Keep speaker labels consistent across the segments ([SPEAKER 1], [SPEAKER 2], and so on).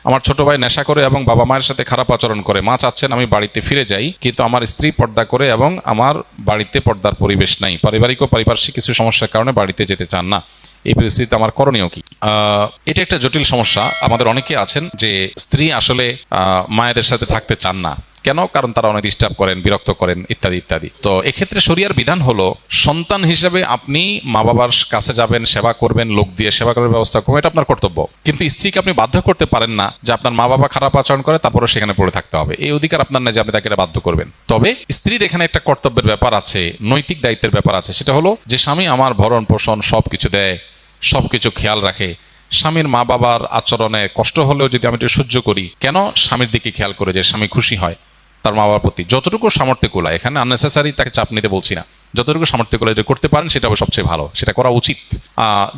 [SPEAKER 1] আমার ছোট ভাই নেশা করে এবং বাবা মায়ের সাথে খারাপ আচরণ করে, মা চাচ্ছেন আমি বাড়িতে ফিরে যাই, কিন্তু আমার স্ত্রী পর্দা করে এবং আমার বাড়িতে পর্দার পরিবেশ নাই, পারিবারিক ও পারিপার্শ্বিক কিছু সমস্যার কারণে বাড়িতে যেতে চান না, এই পরিস্থিতিতে আমার করণীয় কি? এটা একটা জটিল সমস্যা। আমাদের অনেকে আছেন যে স্ত্রী আসলে মায়েদের সাথে থাকতে চান না। কেন? কারণ তারা অনেক ডিস্টার্ব করেন, বিরক্ত করেন, ইত্যাদি ইত্যাদি। তো এক্ষেত্রে শরিয়ার বিধান হলো, সন্তান হিসেবে আপনি মা বাবার কাছে যাবেন, সেবা করবেন, লোক দিয়ে সেবা করার ব্যবস্থা করবেন, এটা আপনার কর্তব্য। কিন্তু স্ত্রীকে আপনি বাধ্য করতে পারেন না যে আপনার মা বাবা খারাপ আচরণ করে তারপরে সেখানে পড়ে থাকতে হবে। এই অধিকার আপনার না যে আপনি তাকে এটা বাধ্য করবেন। তবে স্ত্রীর এখানে একটা কর্তব্যের ব্যাপার আছে, নৈতিক দায়িত্বের ব্যাপার আছে। সেটা হলো যে স্বামী আমার ভরণ পোষণ সবকিছু দেয়, সবকিছু খেয়াল রাখে, স্বামীর মা বাবার আচরণে কষ্ট হলেও যদি আমি এটা সহ্য করি, কেন স্বামীর দিকে খেয়াল করে যে স্বামী খুশি হয় তার মা বাবার প্রতি, যতটুকু সামর্থ্য কোলা, এখানে আননেসেসারি তাকে চাপ নিতে বলছি না, যতটুকু সামর্থ্য কোলা যদি করতে পারেন সেটা সবচেয়ে ভালো, সেটা করা উচিত।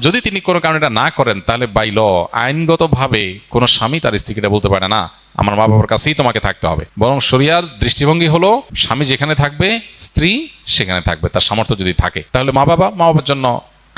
[SPEAKER 1] যদি তিনি কোনো কারণে এটা না করেন, তাহলে বাই ল আইনগতভাবে কোনো স্বামী তার স্ত্রীকে এটা বলতে পারে না আমার মা বাবার কাছেই তোমাকে থাকতে হবে। বরং শরিয়ার দৃষ্টিভঙ্গি হলো স্বামী যেখানে থাকবে স্ত্রী সেখানে থাকবে, তার সামর্থ্য যদি থাকে। তাহলে মা বাবার জন্য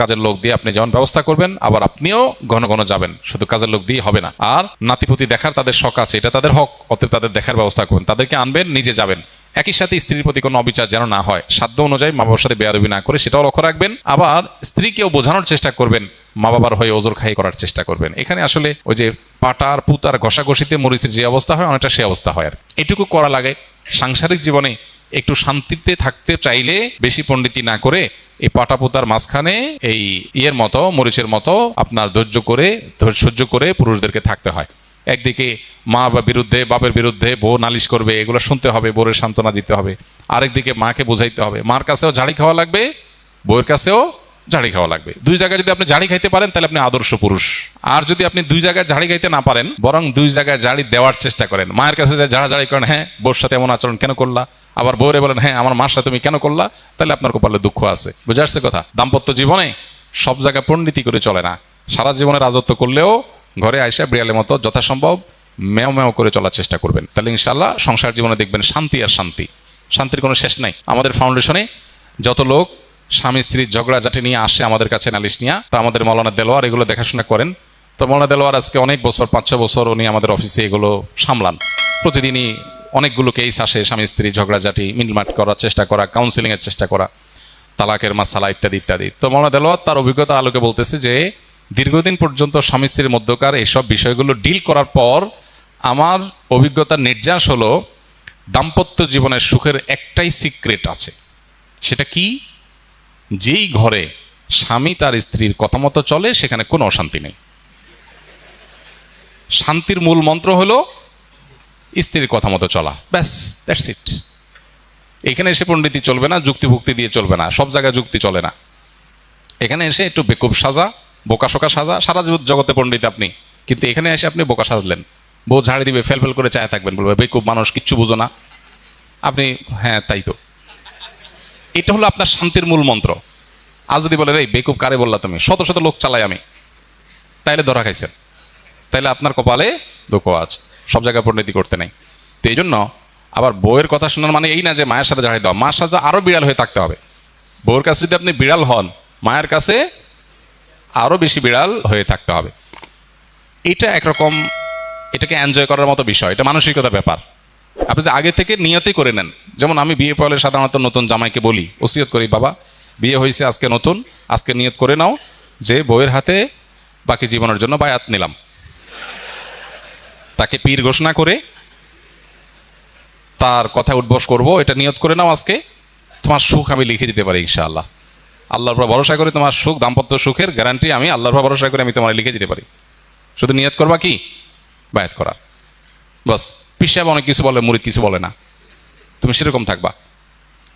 [SPEAKER 1] কাজের লোক দিয়ে আপনি যেমন ব্যবস্থা করবেন, আবার আপনিও ঘন ঘন যাবেন, শুধু কাজের লোক দিয়ে হবে না। আর নাতিপুতি দেখার তাদের শখ আছে, এটা তাদের হক, অতএব তাদের দেখার ব্যবস্থা করবেন, তাদেরকে আনবেন, নিজে যাবেন। একই সাথে স্ত্রীর প্রতি কোনো অবিচার যেন না হয়, সাধ্য অনুযায়ী মা বাবার সাথে বেয়াদবি না করে সেটাও লক্ষ্য রাখবেন। আবার স্ত্রীকেও বোঝানোর চেষ্টা করবেন, মা বাবার হয়ে ওজোর খাই করার চেষ্টা করবেন। এখানে আসলে ওই যে পাটার পুতার ঘষাঘষিতে মরিচের যে অবস্থা হয়, অনেকটা সে অবস্থা হয়। আর এটুকু করা লাগে। সাংসারিক জীবনে একটু শান্তিতে থাকতে চাইলে বেশি পণ্ডিতি না করে এই পাটাপোতার মাঝখানে এই ইয়ের মতো, মরিচের মতো আপনার সহ্য করে পুরুষদেরকে থাকতে হয়। একদিকে মা বা বিরুদ্ধে, বাপের বিরুদ্ধে বউ নালিশ করবে, এগুলো শুনতে হবে, বউয়ের সান্ত্বনা দিতে হবে। আরেকদিকে মাকে বোঝাইতে হবে, মার কাছেও ঝাড়ি খাওয়া লাগবে, বউয়ের কাছেও ঝাড়ি খাওয়া লাগবে। দুই জায়গায় যদি আপনি ঝাড়ি খাইতে পারেন তাহলে আপনি আদর্শ পুরুষ। আর যদি আপনি দুই জায়গায় ঝাড়ি খাইতে না পারেন, বরং দুই জায়গায় ঝাড়ি দেওয়ার চেষ্টা করেন। মায়ের কাছে যে ঝাড়াঝাড়ি করেন, হ্যাঁ বউর সাথে এমন আচরণ কেন করলা, আবার বউরে বলেন হ্যাঁ আমার মার সাথে তুমি কেন করলা, তাহলে আপনার কপালে দুঃখ আছে। বুঝে আসছে কথা? দাম্পত্য জীবনে সব জায়গায় পণ্ডিতি করে চলে না। সারা জীবনে রাজত্ব করলেও ঘরে আইসা বিড়ালের মতো যথাসম্ভব মেও মেও করে চলার চেষ্টা করবেন, তাহলে ইনশাল্লাহ সংসার জীবনে দেখবেন শান্তি আর শান্তি, শান্তির কোনো শেষ নাই। আমাদের ফাউন্ডেশনে যত লোক স্বামী স্ত্রীর ঝগড়াঝাটি নিয়ে আসে আমাদের কাছে নালিশ নিয়ে, তা আমাদের মৌলানা দেলোয়ার এগুলো দেখাশোনা করেন। তো মৌলানা দেলোয়ার আজকে অনেক বছর, 5-6 বছর উনি আমাদের অফিসে এগুলো সামলান। প্রতিদিনই অনেকগুলো কেস আসে, স্বামী স্ত্রী ঝগড়াঝাটি মিটমাট করার চেষ্টা করা, কাউন্সিলিংয়ের চেষ্টা করা, তালাকের মাসালা ইত্যাদি ইত্যাদি। তো মৌলানা দেলোয়ার তার অভিজ্ঞতার আলোকে বলতেছে যে দীর্ঘদিন পর্যন্ত স্বামী স্ত্রীর মধ্যকার এইসব বিষয়গুলো ডিল করার পর আমার অভিজ্ঞতার নির্যাস হলো দাম্পত্য জীবনের সুখের একটাই সিক্রেট আছে। সেটা কি? যেই ঘরে স্বামী তার স্ত্রীর কথা মতো চলে সেখানে কোনো অশান্তি নেই। শান্তির মূল মন্ত্র হলো স্ত্রীর কথা মতো চলা, ব্যাস, দ্যাটস ইট। এখানে এসে পণ্ডিতি চলবে না, যুক্তিভুক্তি দিয়ে চলবে না, সব জায়গায় যুক্তি চলে না। এখানে এসে একটু বেকুব সাজা, বোকাশোকা সাজা, সারা জগতে পণ্ডিত আপনি, কিন্তু এখানে এসে আপনি বোকা সাজলেন। বউ ঝাড়ি দিবে, ফেল করে চায় থাকবেন, বলবে বেকুব মানুষ, কিচ্ছু বুঝো না। আপনি হ্যাঁ তাই তো। এটা হলো আপনার শান্তির মূল মন্ত্র। আজ যদি বলে রে বেকুব কারে বললা তুমি, শত শত লোক চালাই আমি, তাইলে ধরা খাইছেন, তাইলে আপনার কপালে দুঃখ আছে। সব জায়গায় পরিণতি করতে নাই। তো এই জন্য আবার বউয়ের কথা শোনার মানে এই না যে মায়ের সাথে ঝাড়ি দেওয়া, মায়ের সাথে আরও বিড়াল হয়ে থাকতে হবে। বউয়ের কাছে যদি আপনি বিড়াল হন, মায়ের কাছে আরও বেশি বিড়াল হয়ে থাকতে হবে। এটা একরকম, এটাকে এনজয় করার মতো বিষয়, এটা মানসিকতার ব্যাপার। আপনি যে আগে থেকে নিয়তই করে নেন। যেমন আমি বিয়ে পড়লে সাধারণত নতুন জামাইকে বলি, ওসিয়ত করি, বাবা বিয়ে হয়েছে আজকে নতুন, আজকে নিয়ত করে নাও যে বউয়ের হাতে বাকি জীবনের জন্য বায়াত নিলাম। তাকে পীর ঘোষণা করে তার কথা উদ্বোস করব, এটা নিয়ত করে নাও আজকে, তোমার সুখ আমি লিখে দিতে পারি ইনশাআল্লাহ। আল্লাহর উপর ভরসা করে তোমার সুখ, দাম্পত্য সুখের গ্যারান্টি আমি আল্লাহর উপর ভরসা করে আমি তোমার লিখে দিতে পারি। শুধু নিয়ত করবা কি? বায়াত করার, বাস। পিসাব অনেক কিছু বলে, মুরিদ কিছু বলে না, তুমি সেরকম থাকবা।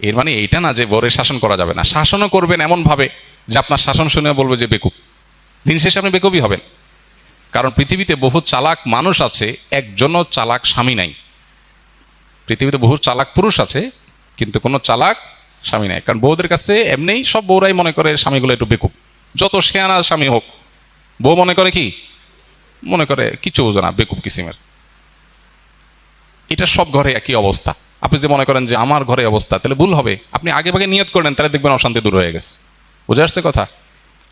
[SPEAKER 1] এর মানে এইটা না যে বরে শাসন করা যাবে না। শাসনও করবেন এমনভাবে যে আপনার শাসন শুনে বলবে যে বেকুব, দিন শেষে আপনি বেকুবই হবেন। কারণ পৃথিবীতে বহু চালাক মানুষ আছে, একজনও চালাক স্বামী নাই। পৃথিবীতে বহু চালাক পুরুষ আছে, কিন্তু কোনো চালাক স্বামী নাই। কারণ বউদের কাছে এমনিই সব বউরাই মনে করে স্বামীগুলো একটু বেকুব। যত শেয়ানা স্বামী হোক, বউ মনে করে কি? মনে করে কিছু বোঝো না, বেকুব কিসিমের। এটা সব ঘরে একই অবস্থা। আপনি যে মনে করেন যে আমার ঘরে অবস্থা, তাহলে ভুল হবে। আপনি আগে ভাগে নিয়ত করেন, তাহলে দেখবেন অশান্তি দূর হয়ে গেছে। বুঝে আসছে কথা?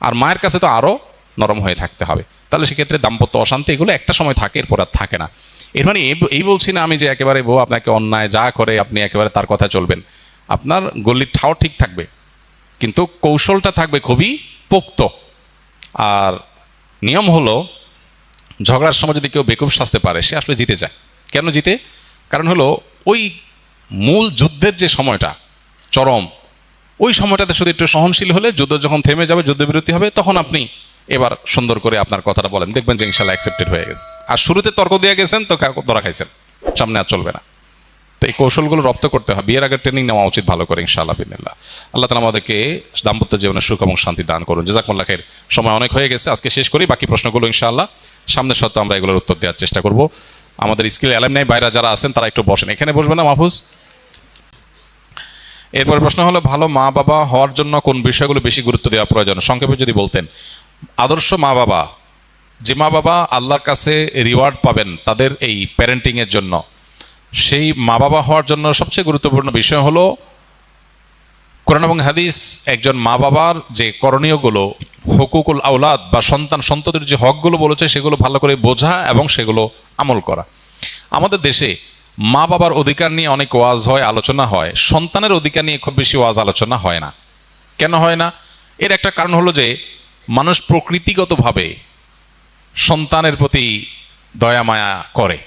[SPEAKER 1] আর মায়ের কাছে তো আরও নরম হয়ে থাকতে হবে। তাহলে সেক্ষেত্রে দাম্পত্য অশান্তি এগুলো একটা সময় থাকে, এরপর আর থাকে না। এর মানে এই বলছি না আমি যে একেবারে বউ আপনাকে অন্যায় যা করে আপনি একেবারে তার কথা চলবেন। আপনার গলির ঠাও ঠিক থাকবে, কিন্তু কৌশলটা থাকবে খুবই পোক্ত। আর নিয়ম হলো, ঝগড়ার সময় যদি কেউ বেকুব সাজতে পারে সে আসলে জিতে যায়। কেন জিতে? কারণ হলো ওই মূল যুদ্ধের যে সময়টা চরম, ওই সময়টাতে শুধু একটু সহনশীল হলে, যুদ্ধ যখন থেমে যাবে, যুদ্ধবিরতি হবে, তখন আপনি এবার সুন্দর করে আপনার কথাটা বলেন, দেখবেন যে ইনশাল্লাহ অ্যাকসেপ্টেড হয়ে গেছে। আর শুরুতে তর্ক দিয়ে গেছেন তো ধরা খাইছেন, সামনে আর চলবে না। তো এই কৌশলগুলো রপ্ত করতে হয়, বিয়ের আগে ট্রেনিং নেওয়া উচিত ভালো করে ইনশাআল্লাহ বিদিনিল্লাহ। আল্লাহ তাআলা আমাদেরকে দাম্পত্য জীবনে সুখ এবং শান্তি দান করুন। জাযাকুমুল্লাহ খাইর। সময় অনেক হয়ে গেছে, আজকে শেষ করি। বাকি প্রশ্নগুলো ইনশাআল্লাহ সামনের সপ্তাহে আমরা এগুলোর উত্তর দেওয়ার চেষ্টা করব। আমাদের স্কিল অ্যালামনাই বাইরে যারা আছেন তারা একটু বসেন, এখানে বসবেন না মাহফুজ। এরপর প্রশ্ন হলো, ভালো মা বাবা হওয়ার জন্য কোন বিষয়গুলো বেশি গুরুত্ব দেওয়া প্রয়োজন, সংক্ষেপে যদি বলতেন। আদর্শ মা বাবা, যে মা বাবা আল্লাহর কাছে রিওয়ার্ড পাবেন তাদের এই প্যারেন্টিংয়ের জন্য, সেই মা বাবা হওয়ার জন্য সবচেয়ে গুরুত্বপূর্ণ বিষয় হলো কোরআন এবং হাদিস একজন মা বাবার যে করণীয়গুলো, হুকুকুল আওলাদ বা সন্ততির যে হকগুলো বলেছে সেগুলো ভালো করে বোঝা এবং সেগুলো আমল করা। আমাদের দেশে মা বাবার অধিকার নিয়ে অনেক ওয়াজ হয়, আলোচনা হয়, সন্তানের অধিকার নিয়ে খুব বেশি ওয়াজ আলোচনা হয় না। কেন হয় না? এর একটা কারণ হলো যে মানুষ প্রকৃতিগতভাবে সন্তানের প্রতি দয়া মায়া করে।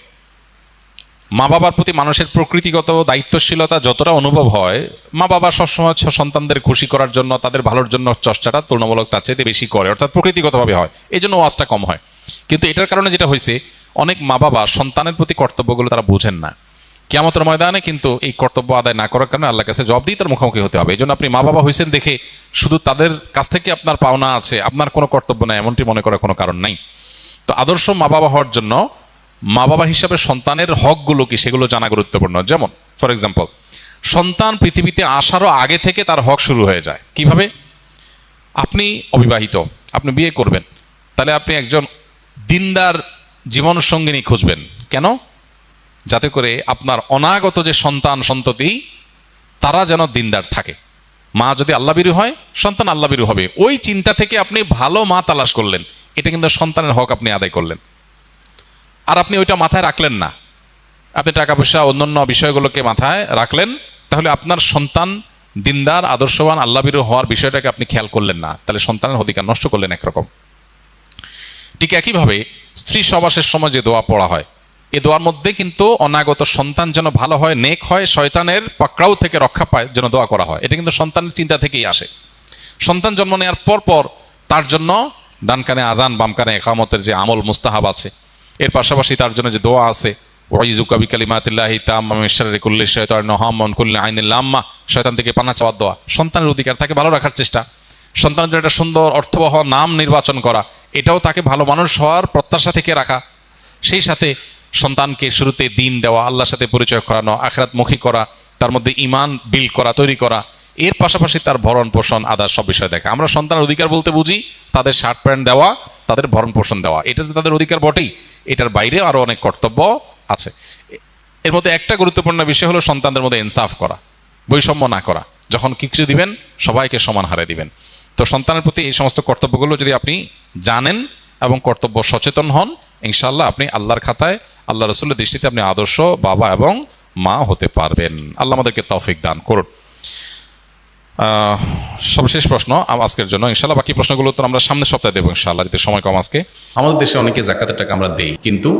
[SPEAKER 1] মা বাবার প্রতি মানুষের প্রকৃতিগত দায়িত্বশীলতা যতটা অনুভব হয়, মা বাবা সবসময় সন্তানদের খুশি করার জন্য, তাদের ভালোর জন্য চর্চাটা তুলনামূলক তার চাইতে বেশি করে, অর্থাৎ প্রকৃতিগতভাবে হয়, এই জন্য ওয়াজটা কম হয়। কিন্তু এটার কারণে যেটা হয়েছে, অনেক মা বাবা সন্তানের প্রতি কর্তব্যগুলো তারা বুঝেন না। কিয়ামতের ময়দানে কিন্তু এই কর্তব্য আদায় না করার কারণে আল্লাহর কাছে জবাব দিয়ে তার মুখোমুখি হতে হবে। এই জন্য আপনি মা বাবা হয়েছেন দেখে শুধু তাদের কাছ থেকে আপনার পাওনা আছে, আপনার কোনো কর্তব্য নাই, এমনটি মনে করার কোনো কারণ নাই। তো আদর্শ মা বাবা হওয়ার জন্য মা বাবা হিসাবে সন্তানের হকগুলো কি সেগুলো জানা গুরুত্বপূর্ণ। যেমন ফর এক্সাম্পল, সন্তান পৃথিবীতে আসারও আগে থেকে তার হক শুরু হয়ে যায়। কিভাবে? আপনি অবিবাহিত, আপনি বিয়ে করবেন, তাহলে আপনি একজন দিনদার জীবনসঙ্গিনী খুঁজবেন। কেন? যাতে করে আপনার অনাগত যে সন্তান সন্ততি তারা যেন দিনদার থাকে। মা যদি আল্লাহভীরু হয়, সন্তান আল্লাহভীরু হবে। ওই চিন্তা থেকে আপনি ভালো মা তালাশ করলেন, এটা কিন্তু সন্তানের হক আপনি আদায় করলেন। আর আপনি ওইটা মাথায় রাখলেন না, আপনি টাকা পয়সা অন্যান্য বিষয়গুলোকে মাথায় রাখলেন, তাহলে আপনার সন্তান দিনদার আদর্শবান আল্লাহভীরু হওয়ার বিষয়টাকে আপনি খেয়াল করলেন না, তাহলে সন্তানের অধিকার নষ্ট করলেন একরকম। ঠিক একইভাবে স্ত্রী সহবাসের সময় যে দোয়া পড়া হয়, এই দোয়ার মধ্যে কিন্তু অনাগত সন্তান যেন ভালো হয়, নেক হয়, শয়তানের পাকড়াও থেকে রক্ষা পায়, যেন দোয়া করা হয়। এটা কিন্তু সন্তানের চিন্তা থেকেই আসে। সন্তান জন্ম নেওয়ার পর তার জন্য ডান কানে আজান, বাম কানে ইকামতের যে আমল মুস্তাহাব আছে, এর পাশাপাশি তার জন্য যে দোয়া আছে, ওয়াইজুকা বিকালিমাতিল্লাহি তাম্মা মিন শাররি কুল্লি শাইতানিন হাম্মাম কুল্লি আইনিল লাম্মা, শয়তান থেকে পানা চাওয়ার দোয়া। সন্তানের অধিকার, তাকে ভালো রাখার চেষ্টা, সন্তানের জন্য একটা সুন্দর অর্থবহ নাম নির্বাচন করা, এটাও তাকে ভালো মানুষ হওয়ার প্রত্যাশা থেকে রাখা। সেই সাথে সন্তানকে শুরুতে দিন দেওয়া, আল্লাহর সাথে পরিচয় করানো, আখিরাতমুখী করা, তার মধ্যে ঈমান বিল্ড করা, তৈরি করা, এর পাশাপাশি তার ভরণ পোষণ আদার সব বিষয় দেখা। আমরা সন্তানের অধিকার বলতে বুঝি তাদের শার্ট প্যান্ট দেওয়া, তাদের ভরণ পোষণ দেওয়া, এটা তো তাদের অধিকার বটেই, এটার বাইরে আরও অনেক কর্তব্য আছে। এর মধ্যে একটা গুরুত্বপূর্ণ বিষয় হলো সন্তানদের মধ্যে ইনসাফ করা, বৈষম্য না করা। যখন কিছু দিবেন সবাইকে সমান হারে দিবেন। তো সন্তানের প্রতি এই সমস্ত কর্তব্যগুলো যদি আপনি জানেন এবং কর্তব্য সচেতন হন, ইনশাআল্লাহ আপনি আল্লাহর খাতায়, আল্লাহ রসুলের দৃষ্টিতে আপনি আদর্শ বাবা এবং মা হতে পারবেন। আল্লাহ আমাদেরকে তৌফিক দান করুন। সর্বশেষ প্রশ্ন আজকের জন্য, ইনশাআল্লাহ বাকি প্রশ্নগুলো তো আমরা সামনের সপ্তাহে দেবো ইনশাআল্লাহ, যদি সময় কম আজকে। আমাদের দেশে অনেকে যাকাতের টাকা আমরা দেই, কিন্তু